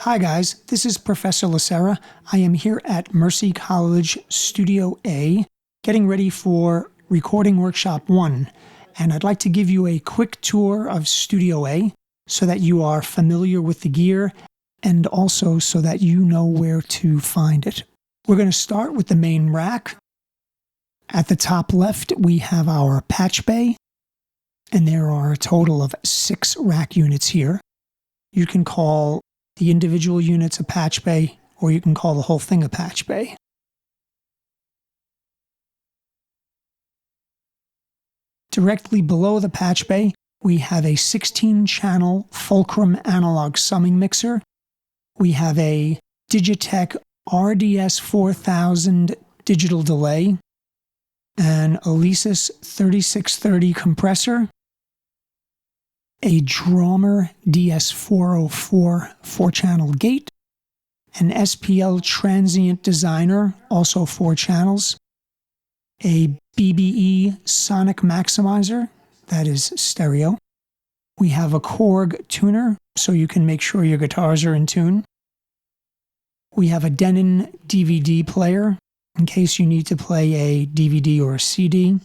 Hi guys, this is Professor Lacera. I am here at Mercy College Studio A, getting ready for Recording Workshop 1, and I'd like to give you a quick tour of Studio A so that you are familiar with the gear and also so that you know where to find it. We're going to start with the main rack. At the top left, we have our patch bay, and there are a total of 6 rack units here. You can call the individual units a patch bay, or you can call the whole thing a patch bay. Directly below the patch bay, we have a 16-channel Fulcrum analog summing mixer. We have a Digitech RDS 4000 digital delay, an Alesis 3630 compressor, a Drawmer DS404 4-channel gate, an SPL Transient Designer, also 4 channels, a BBE Sonic Maximizer, that is stereo. We have a Korg tuner, so you can make sure your guitars are in tune. We have a Denon DVD player, in case you need to play a DVD or a CD.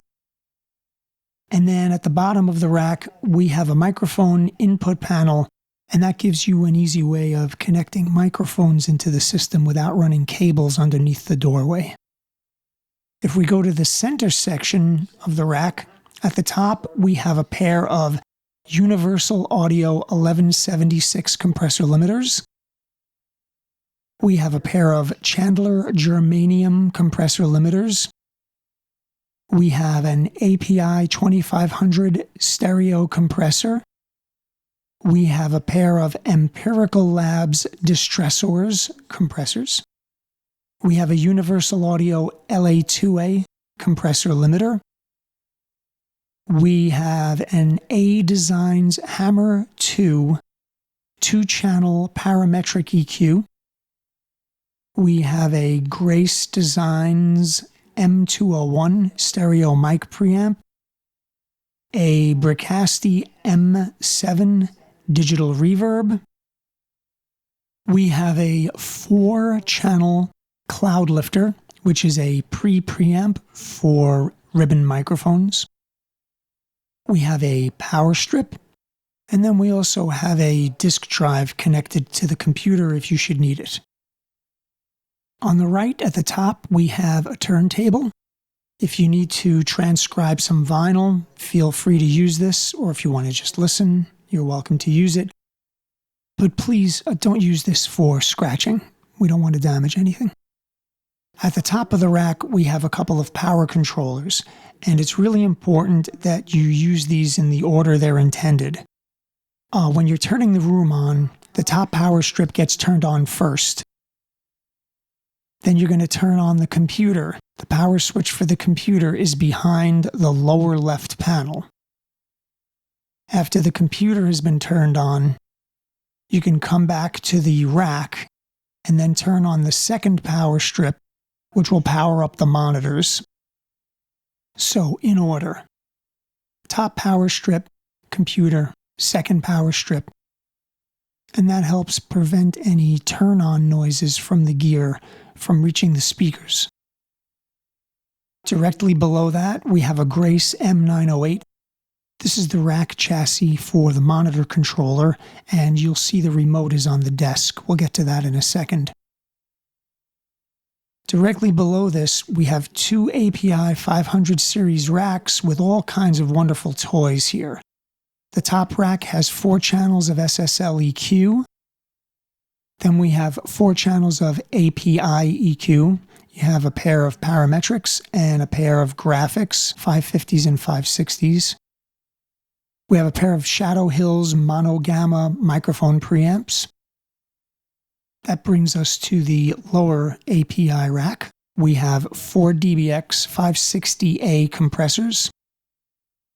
And then at the bottom of the rack, we have a microphone input panel, and that gives you an easy way of connecting microphones into the system without running cables underneath the doorway. If we go to the center section of the rack, at the top we have a pair of Universal Audio 1176 compressor limiters. We have a pair of Chandler Germanium compressor limiters. We have an API 2500 stereo compressor. We have a pair of Empirical Labs Distressors compressors. We have a Universal Audio LA2A compressor limiter. We have an A Designs Hammer 2 2-channel parametric EQ. We have a Grace Designs M201 stereo mic preamp, a Bricasti M7 digital reverb. We have a 4-channel cloud lifter, which is a preamp for ribbon microphones. We have a power strip, and then we also have a disk drive connected to the computer if you should need it. On the right at the top, we have a turntable. If you need to transcribe some vinyl, feel free to use this, or if you want to just listen, you're welcome to use it. But please don't use this for scratching. We don't want to damage anything. At the top of the rack, we have a couple of power controllers, and it's really important that you use these in the order they're intended. When you're turning the room on, the top power strip gets turned on first. Then you're going to turn on the computer. The power switch for the computer is behind the lower left panel. After the computer has been turned on, you can come back to the rack and then turn on the second power strip, which will power up the monitors. So, in order: top power strip, computer, second power strip. And that helps prevent any turn-on noises from the gear from reaching the speakers. Directly below that, we have a Grace M908. This is the rack chassis for the monitor controller, and you'll see the remote is on the desk. We'll get to that in a second. Directly below this, we have 2 API 500 series racks with all kinds of wonderful toys here. The top rack has 4 channels of SSL EQ. Then we have 4 channels of API EQ. You have a pair of parametrics and a pair of graphics, 550s and 560s. We have a pair of Shadow Hills Mono Gamma microphone preamps. That brings us to the lower API rack. We have 4 DBX 560A compressors.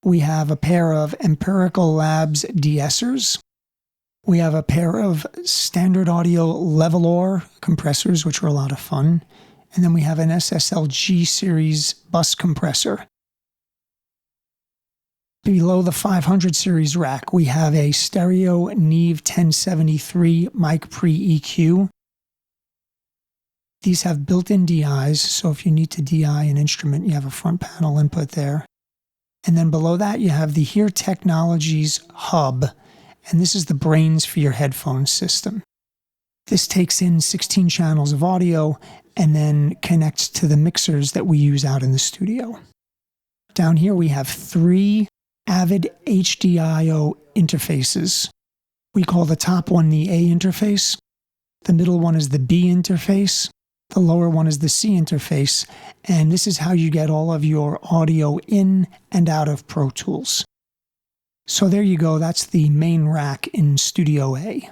We have a pair of Empirical Labs de-essers. We have a pair of Standard Audio Levelor compressors, which are a lot of fun. And then we have an SSL G series bus compressor. Below the 500 series rack, we have a stereo Neve 1073 mic pre-EQ. These have built-in DIs, so if you need to DI an instrument, you have a front panel input there. And then below that, you have the Hear Technologies hub, and this is the brains for your headphone system. This takes in 16 channels of audio and then connects to the mixers that we use out in the studio. Down here, we have 3 Avid HDIO interfaces. We call the top one the A interface, the middle one is the B interface, the lower one is the C interface, and this is how you get all of your audio in and out of Pro Tools. So there you go, that's the main rack in Studio A.